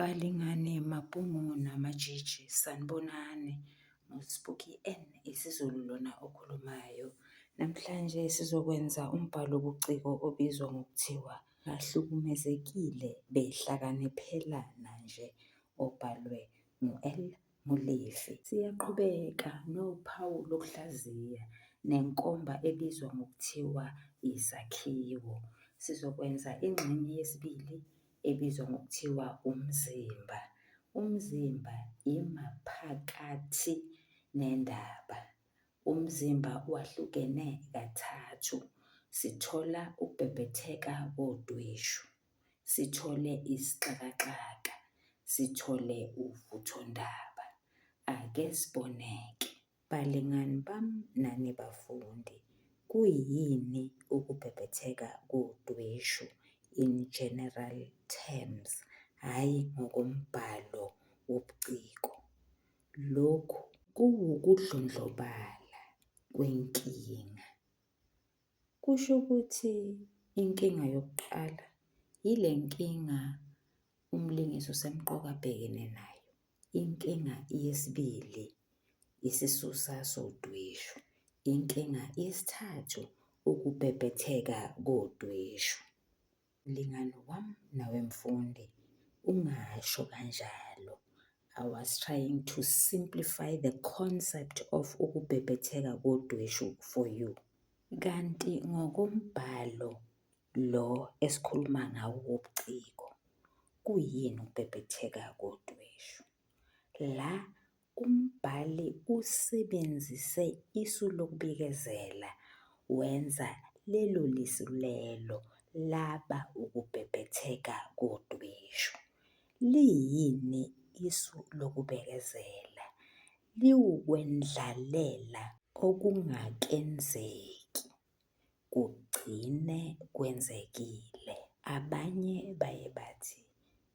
Balingane Mapungu namajiji, sanibonani. NguSpooky N, isiZulu lona okhulumayo. Namhlanje sizokwenza umbhalo wobuciko obizwa ngokuthiwa Bahlukumezekile Behlakaniphela nje, obhalwe ngu-L. Molefe. Siyaqhubeka nophawu lokuhlaziya nenkomba ebizwa ngokuthiwa izakhiwo. Sizokwenza ingxenye yesibili ebizwa ngokuthiwa umzimba. Umzimba imaphakathi nendaba. Umzimba wahlukene kathathu. Sithola ukubhebhetheka kodweshu, sithole isixakaxaka, sithole uvuthondaba. Ake siboneke. Balingani bami nani bafundi, kuyini ukubhebhetheka kodweshu in general terms, hhayi ngokombhalo wobuciko? Lokhu kuwukudlondlobala kwenkinga. Kusho ukuthi inkinga yokuqala ile nkinga umlingisi usemqoka abhekene nayo. Inkinga yesibili isisusa sodweshu. Inkinga yesithathu ukubhebhetheka kodweshu. Mlingani wami nawe mfundi, ungasho kanjalo. I was trying to simplify the concept of ukubhebhetheka kodweshu for you. Kanti ngokombhalo lo esikhuluma ngawo wobuciko, kuyini ukubhebhetheka kodweshu? La umbhali usebenzise isu lokubikezela, wenza lelo lisu lelo laba ukubhebhetheka kodweshu. Liyini isu lokubekezela? Liwukwendlalela okungakenzeki kugcine kwenzekile. Abanye baye bathi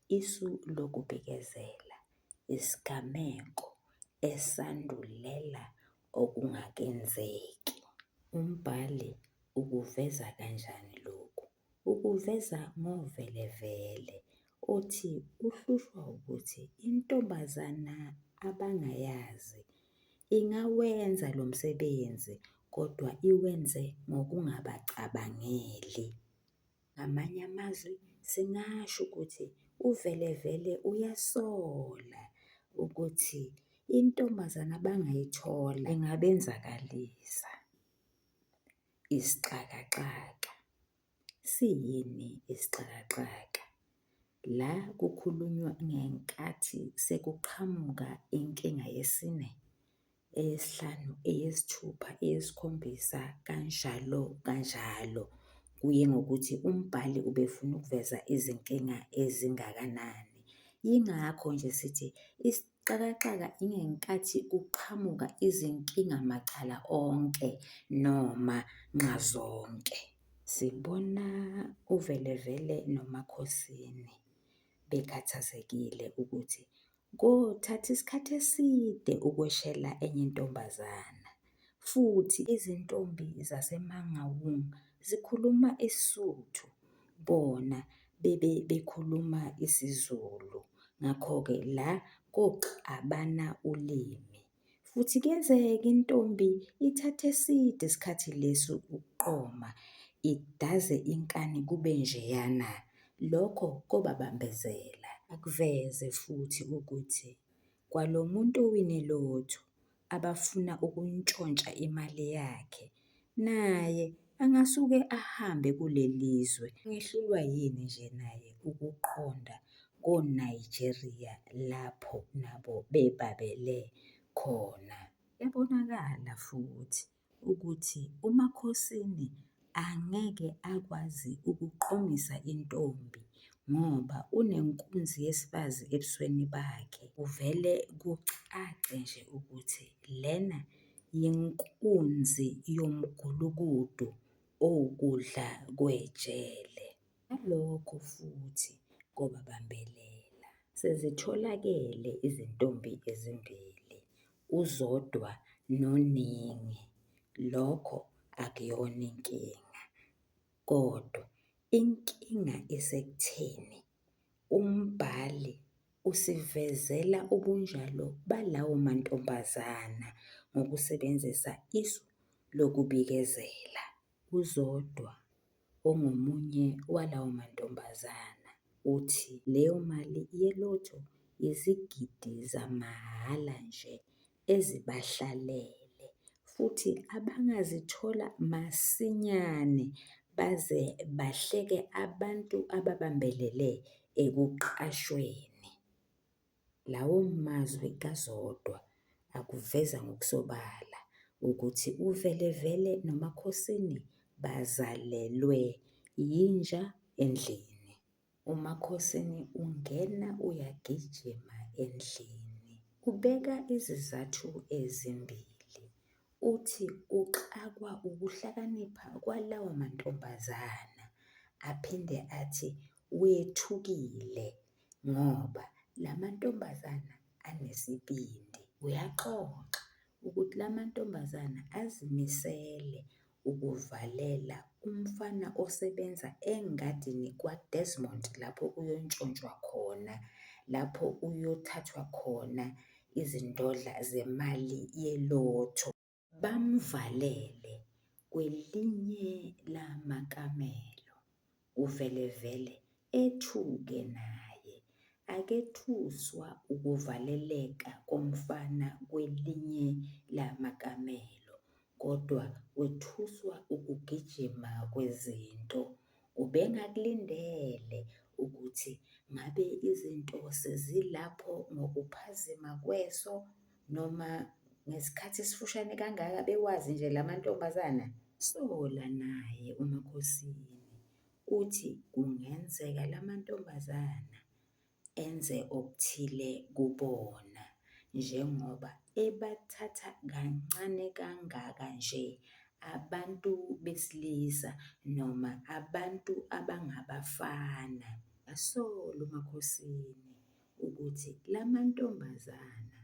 isu lokubikezela isigameko esandulela okungakenzeki. Umbhali ukuveza kanjani lokhu? Ukuveza ngovelevele, othi uhlushwa ukuthi intombazana abangayazi ingawenza lo msebenzi kodwa iwenze ngokungabacabangeli. Ngamanye amazwi singasho ukuthi uvelevele uyasola ukuthi intombazana abangayithola ingabenzakalisa. Isixakaxaka. Siyini isixakaxaka? La kukhulunywa ngenkathi sekuqhamuka inkinga yesine, eyesihlanu, eyesithupha, eyesikhombisa, kanjalo kanjalo. Kuye ngokuthi umbhali ubefuna ukuveza izinkinga ezingakanani. Yingakho nje sithi isixakaxaka ingenkathi kuqhamuka izinkinga macala onke noma nxazonke. Sibona uvelevele noMakhosini bekhathazekile ukuthi kothatha isikhathi eside ukweshela enye intombazana, futhi izintombi zaseMangaung zikhuluma isiSuthu, bona bekhuluma isiZulu. Ngakho-ke la koxabana ulimi, futhi kuyenzeka intombi ithathe eside isikhathi lesu ukuqoma, idaze inkani kube njeyana. Lokho kobabambezela. Akuveze futhi ukuthi kwalo muntu owine lotho abafuna ukuntshontsha imali yakhe, naye angasuke ahambe kuleli zwe. Ngehlulwa yini nje naye ukuqonda koNigeria lapho nabo bebabele khona? Yabonakala futhi ukuthi uMakhosini angeke akwazi ukuqomisa intombi ngoba unenkunzi yesibazi ebusweni bakhe. Kuvele kucace nje ukuthi lena yinkunzi yomgulukudu owukudla kwejele. Nalokho futhi kobabambelela. Sezitholakele izintombi ezimbili, uZodwa noNingi. Lokho akuyona inkinga, kodwa inkinga isekutheni umbhali usivezela ubunjalo balawo mantombazana ngokusebenzisa isu lokubikezela. UZodwa ongomunye walawo mantombazana uthi leyo mali ye-lotto izigidi zamahhala nje ezibahlalele futhi abangazithola masinyane baze bahleke abantu ababambelele ekuqashweni. Lawo mazwi kaZodwa akuveza ngokusobala ukuthi uVelevele noMakhosini bazalelwe yinja endlini. UMakhosini ungena uyagijima endlini. Ubeka izizathu ezimbili. Uthi uxakwa ukuhlakanipha kwalawo mantombazana. Aphinde athi wethukile ngoba la mantombazana anesibindi. Uyaxoxa ukuthi la mantombazana azimisele ukuvalela umfana osebenza engadini kwaDesmond lapho kuyontshontshwa khona, lapho uyothathwa khona izindodla zemali ye-lotto. Bamvalele kwelinye lamakamelo. UVelevele ethuke naye. Akethuswa ukuvaleleka komfana kwelinye lamakamelo, kodwa wethuswa ukugijima kwezinto. Ubengakulindele ukuthi ngabe izinto sezilapho ngokuphazima kweso noma ngesikhathi esifushane kangaka bewazi nje la mantombazana. Sola naye uMakhosini uthi kungenzeka la mantombazana enze okuthile kubona njengoba ebathatha kancane kangaka nje abantu besilisa noma abantu abangabafana. Asola uMakhosini ukuthi la mantombazana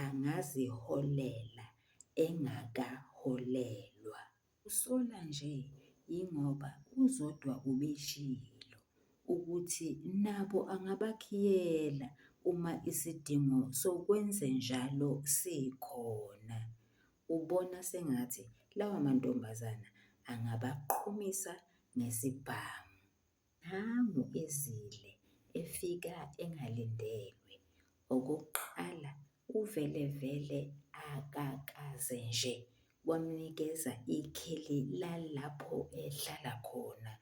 angaziholela engakaholelwa. Usola nje yingoba uZodwa ubeshilo ukuthi nabo angabakhiyela uma isidingo sokwenzenjalo sikhona. Ubona sengathi lawa mantombazana angabaqhumisa ngesibhamu. Nangu ezile efika engalindelwe. Okokuqala, uVelevele akakaze nje wamnikeza ikheli lalapho ehlala khona.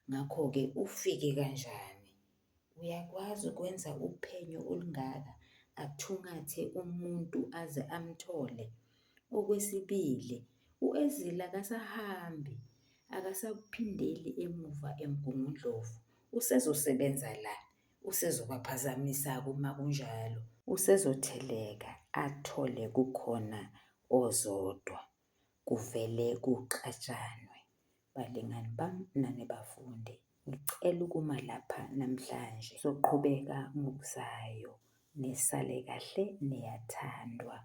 Ngakho-ke ufike kanjani? Uyakwazi ukwenza uphenyo olungaka athungathe umuntu aze amthole? Okwesibili, u-Ezile akasahambi, akasaphindeli emuva eMgungundlovu. Usezosebenza la, usezobaphazamisa uma kunjalo. Usezotheleka athole kukhona oZodwa kuvele kuxatshanwe. Balingani bami nani bafundi, ngicela ukuma lapha namhlanje. Soqhubeka ngokuzayo. Nisale kahle, niyathandwa.